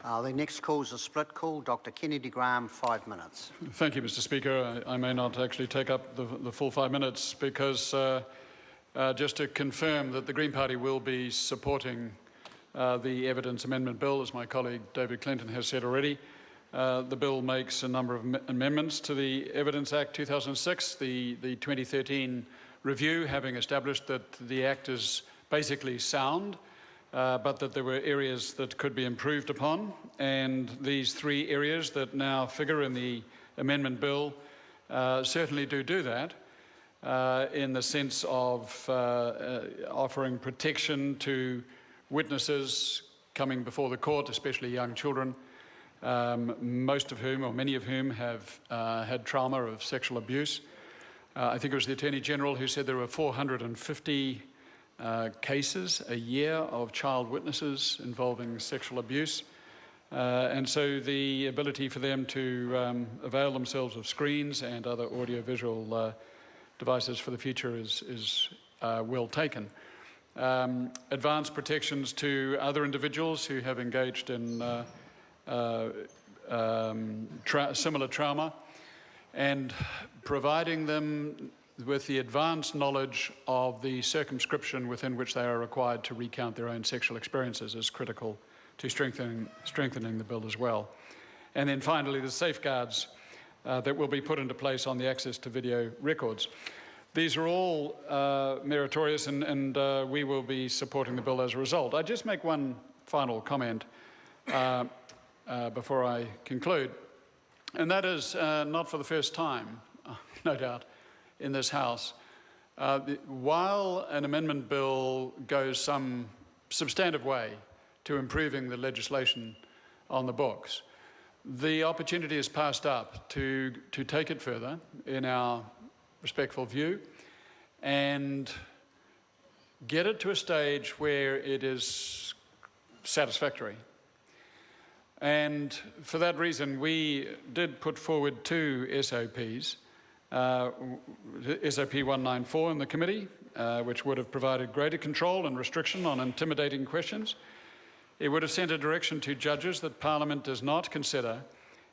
The next call is a split call. Dr. Kennedy Graham, 5 minutes. Thank you, Mr. Speaker. I may not actually take up the full 5 minutes because just to confirm that the Green Party will be supporting the Evidence Amendment Bill, as my colleague David Clinton has said already. The bill makes a number of amendments to the Evidence Act 2006, the 2013 review having established that the Act is basically sound, but that there were areas that could be improved upon. And these 3 areas that now figure in the amendment bill certainly do that in the sense of offering protection to witnesses coming before the court, especially young children, most of whom, or many of whom, have had trauma of sexual abuse. I think it was the Attorney General who said there were 450 cases a year of child witnesses involving sexual abuse. And so the ability for them to avail themselves of screens and other audiovisual devices for the future is well taken. Advanced protections to other individuals who have engaged in similar trauma, and providing them with the advanced knowledge of the circumscription within which they are required to recount their own sexual experiences is critical to strengthening the bill as well. And then finally, the safeguards that will be put into place on the access to video records. These are all meritorious, and we will be supporting the bill as a result. I just make one final comment before I conclude, and that is not for the first time, no doubt, in this House. While an amendment bill goes some substantive way to improving the legislation on the books, the opportunity is passed up to take it further, in our respectful view, and get it to a stage where it is satisfactory. And for that reason, we did put forward 2 SOPs, SOP 194 in the committee, which would have provided greater control and restriction on intimidating questions. It would have sent a direction to judges that Parliament does not consider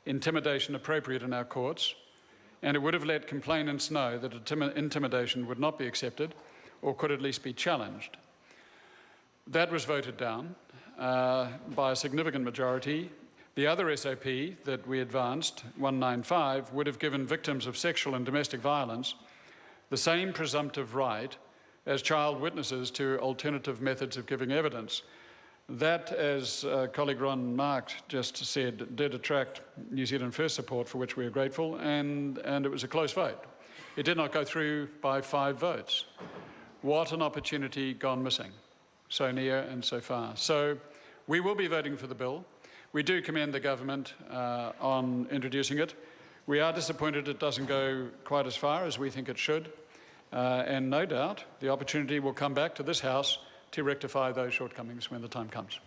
intimidation appropriate in our courts, and it would have let complainants know that intimidation would not be accepted or could at least be challenged. That was voted down by a significant majority. The other SOP that we advanced, 195, would have given victims of sexual and domestic violence the same presumptive right as child witnesses to alternative methods of giving evidence. That, as colleague Ron Mark just said, did attract New Zealand First support, for which we are grateful, and it was a close vote. It did not go through by 5 votes. What an opportunity gone missing, so near and so far. So we will be voting for the bill. We do commend the government on introducing it. We are disappointed it doesn't go quite as far as we think it should, and no doubt the opportunity will come back to this House to rectify those shortcomings when the time comes.